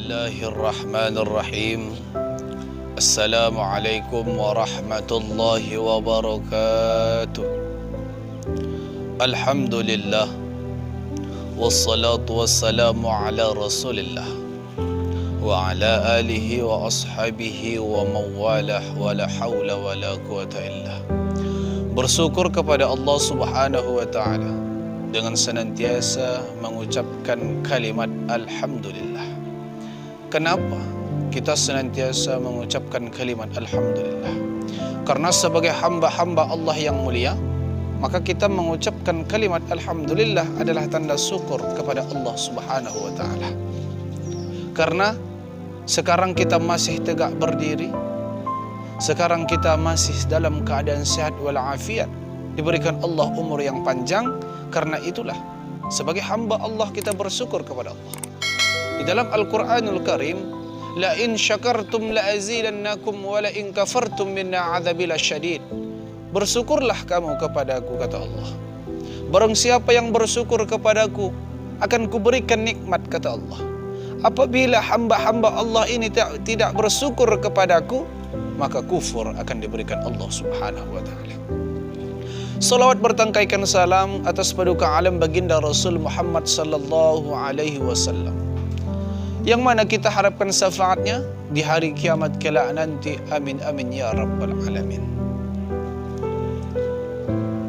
Bismillahirrahmanirrahim. Assalamualaikum warahmatullahi wabarakatuh. Alhamdulillah. Wassalatu wassalamu ala rasulillah wa ala alihi wa ashabihi wa mawalah wa la hawla wa la quwata illa. Bersyukur kepada Allah subhanahu wa ta'ala dengan senantiasa mengucapkan kalimat Alhamdulillah. Kenapa kita senantiasa mengucapkan kalimat Alhamdulillah? Karena sebagai hamba-hamba Allah yang mulia, maka kita mengucapkan kalimat Alhamdulillah adalah tanda syukur kepada Allah subhanahu wa ta'ala. Karena sekarang kita masih tegak berdiri, sekarang kita masih dalam keadaan sehat walafiat, diberikan Allah umur yang panjang. Karena itulah sebagai hamba Allah kita bersyukur kepada Allah. Di dalam Al-Quranul Karim, la in syakartum la azidannakum wa la in kafartum minna adzabil syadid. Bersyukurlah kamu kepadaku, kata Allah. Barang siapa yang bersyukur kepadaku, akan kuberikan nikmat, kata Allah. Apabila hamba-hamba Allah ini tidak bersyukur kepadaku, maka kufur akan diberikan Allah subhanahu wa ta'ala. Salawat bertangkaikan salam atas paduka alam baginda Rasul Muhammad sallallahu alaihi wasallam, yang mana kita harapkan syafaatnya di hari kiamat kelak nanti. Amin amin ya rabbal alamin.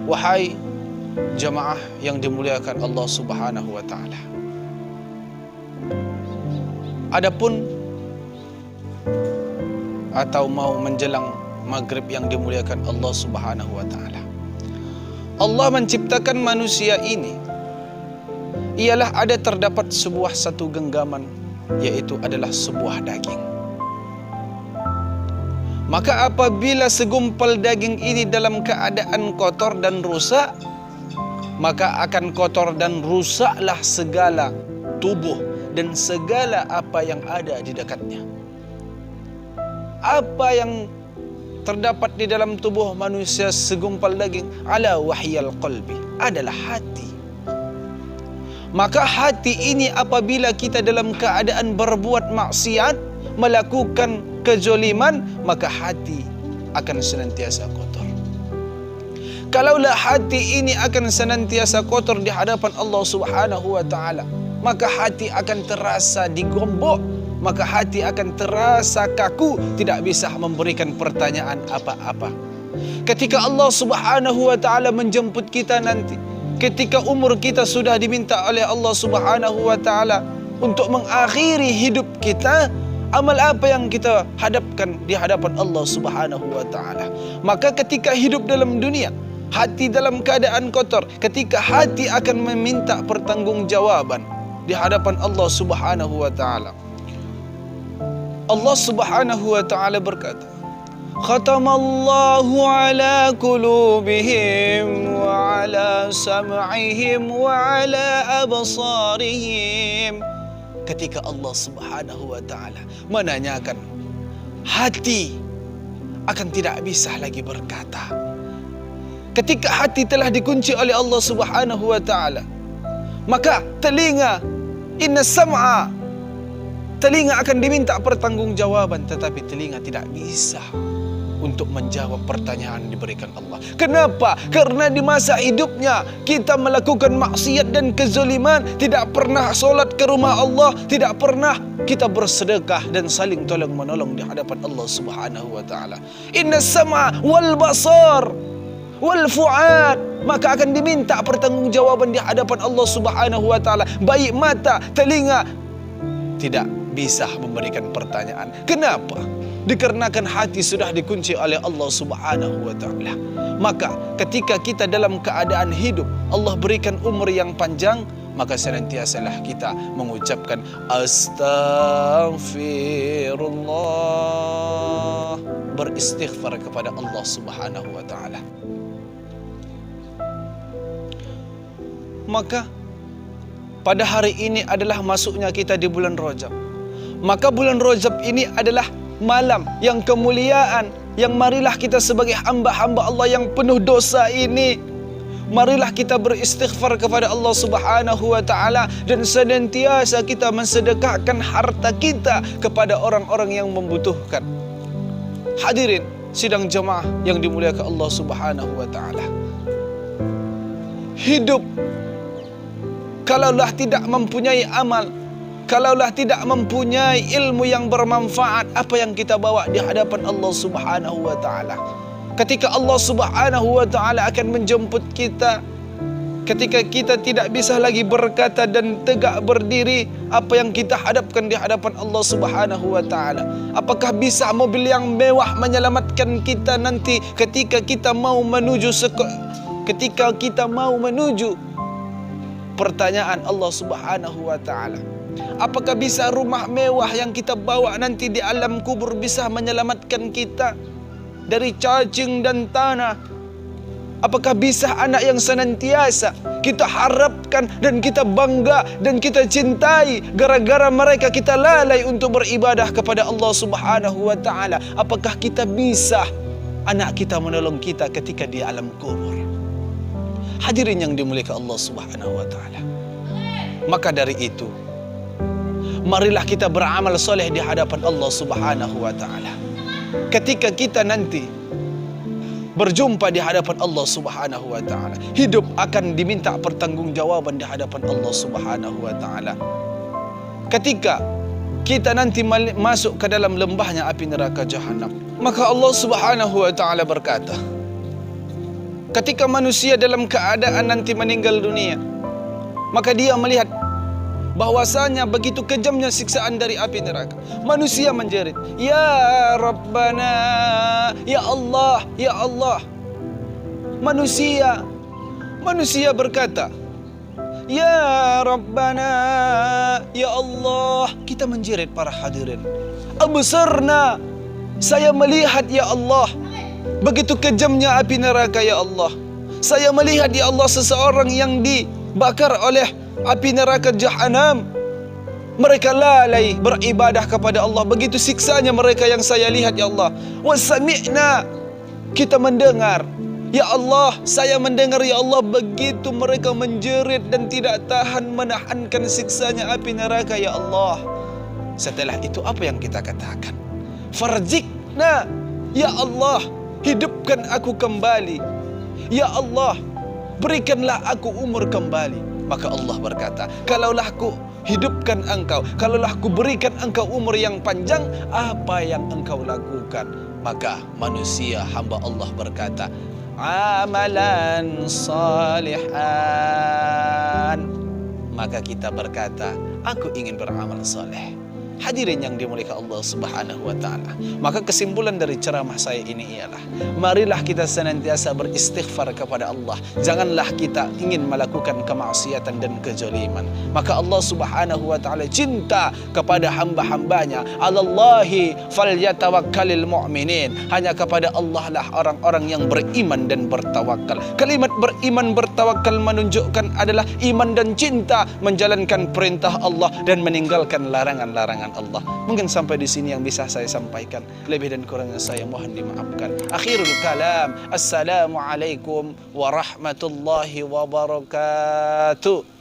Wahai jamaah yang dimuliakan Allah subhanahu wa ta'ala, adapun atau mau menjelang maghrib yang dimuliakan Allah subhanahu wa ta'ala, Allah menciptakan manusia ini ialah ada terdapat sebuah satu genggaman, yaitu adalah sebuah daging. Maka apabila segumpal daging ini dalam keadaan kotor dan rusak, maka akan kotor dan rusaklah segala tubuh dan segala apa yang ada di dekatnya. Apa yang terdapat di dalam tubuh manusia segumpal daging, ala wahyal qalbi, adalah hati. Maka hati ini apabila kita dalam keadaan berbuat maksiat, melakukan kezaliman, maka hati akan senantiasa kotor. Kalaulah hati ini akan senantiasa kotor di hadapan Allah subhanahu wa ta'ala, maka hati akan terasa digombok, maka hati akan terasa kaku, tidak bisa memberikan pertanyaan apa-apa. Ketika Allah subhanahu wa ta'ala menjemput kita nanti, ketika umur kita sudah diminta oleh Allah subhanahu wa ta'ala untuk mengakhiri hidup kita, amal apa yang kita hadapkan di hadapan Allah subhanahu wa ta'ala? Maka ketika hidup dalam dunia, hati dalam keadaan kotor, ketika hati akan meminta pertanggungjawaban di hadapan Allah subhanahu wa ta'ala, Allah subhanahu wa ta'ala berkata, khatamallahu ala qulubihim wa ala sam'ihim wa ala absarihim. Ketika Allah subhanahu wa ta'ala menanyakan, hati akan tidak bisa lagi berkata. Ketika hati telah dikunci oleh Allah subhanahu wa ta'ala, maka telinga, inna sam'a, telinga akan diminta pertanggungjawaban, tetapi telinga tidak bisa untuk menjawab pertanyaan diberikan Allah. Kenapa? Karena di masa hidupnya kita melakukan maksiat dan kezaliman, tidak pernah solat ke rumah Allah, tidak pernah kita bersedekah dan saling tolong menolong di hadapan Allah subhanahu wa ta'ala. Inna sam'a wal basar wal fu'ad, maka akan diminta pertanggungjawaban di hadapan Allah subhanahu wa ta'ala. Baik mata, telinga tidak bisa memberikan pertanyaan. Kenapa? Dikarenakan hati sudah dikunci oleh Allah subhanahu wa ta'ala. Maka ketika kita dalam keadaan hidup, Allah berikan umur yang panjang, maka senantiasalah kita mengucapkan astaghfirullah, beristighfar kepada Allah subhanahu wa ta'ala. Maka pada hari ini adalah masuknya kita di bulan Rajab. Maka bulan Rajab ini adalah malam yang kemuliaan, yang marilah kita sebagai hamba-hamba Allah yang penuh dosa ini marilah kita beristighfar kepada Allah Subhanahu wa taala dan senantiasa kita mensedekahkan harta kita kepada orang-orang yang membutuhkan. Hadirin sidang jemaah yang dimuliakan Allah Subhanahu wa taala. Hidup kalaulah tidak mempunyai amal, kalaulah tidak mempunyai ilmu yang bermanfaat, apa yang kita bawa di hadapan Allah Subhanahu wa taala? Ketika Allah Subhanahu wa taala akan menjemput kita, ketika kita tidak bisa lagi berkata dan tegak berdiri, apa yang kita hadapkan di hadapan Allah Subhanahu wa taala? Apakah bisa mobil yang mewah menyelamatkan kita nanti ketika kita mau menuju pertanyaan Allah Subhanahu wa taala? Apakah bisa rumah mewah yang kita bawa nanti di alam kubur bisa menyelamatkan kita dari cacing dan tanah? Apakah bisa anak yang senantiasa kita harapkan dan kita bangga dan kita cintai, gara-gara mereka kita lalai untuk beribadah kepada Allah Subhanahu wa taala? Apakah kita bisa anak kita menolong kita ketika di alam kubur? Hadirin yang dimuliakan Allah Subhanahu wa taala. Maka dari itu, marilah kita beramal soleh di hadapan Allah Subhanahu wa taala. Ketika kita nanti berjumpa di hadapan Allah Subhanahu wa taala, hidup akan diminta pertanggungjawaban di hadapan Allah Subhanahu wa taala. Ketika kita nanti masuk ke dalam lembahnya api neraka jahanam, maka Allah Subhanahu wa taala berkata, ketika manusia dalam keadaan nanti meninggal dunia, maka dia melihat bahwasanya begitu kejamnya siksaan dari api neraka. Manusia menjerit, "Ya Rabbana, ya Allah, ya Allah." Manusia berkata, "Ya Rabbana, ya Allah." Kita menjerit para hadirin. Absarna, saya melihat ya Allah, begitu kejamnya api neraka ya Allah. Saya melihat ya Allah seseorang yang dibakar oleh api neraka jahanam. Mereka lalai beribadah kepada Allah, begitu siksanya mereka yang saya lihat ya Allah. Wa sami'na, kita mendengar ya Allah, saya mendengar ya Allah, begitu mereka menjerit dan tidak tahan menahankan siksanya api neraka ya Allah. Setelah itu apa yang kita katakan? Farjikna, ya Allah, hidupkan aku kembali. Ya Allah, berikanlah aku umur kembali. Maka Allah berkata, kalaulah aku hidupkan engkau, kalaulah aku berikan engkau umur yang panjang, apa yang engkau lakukan? Maka manusia hamba Allah berkata, amalan salihan. Maka kita berkata, aku ingin beramal saleh. Hadirin yang dimuliakan Allah Subhanahu wa taala. Maka kesimpulan dari ceramah saya ini ialah, marilah kita senantiasa beristighfar kepada Allah. Janganlah kita ingin melakukan kemaksiatan dan kezaliman. Maka Allah Subhanahu wa taala cinta kepada hamba-hambanya. 'Alallahi falyatawakkalul mu'minin. Hanya kepada Allah lah orang-orang yang beriman dan bertawakal. Kalimat beriman bertawakal menunjukkan adalah iman dan cinta menjalankan perintah Allah dan meninggalkan larangan-larangan Allah. Mungkin sampai di sini yang bisa saya sampaikan. Lebih dan kurangnya saya mohon dimaafkan. Akhirul kalam. Assalamualaikum warahmatullahi wabarakatuh.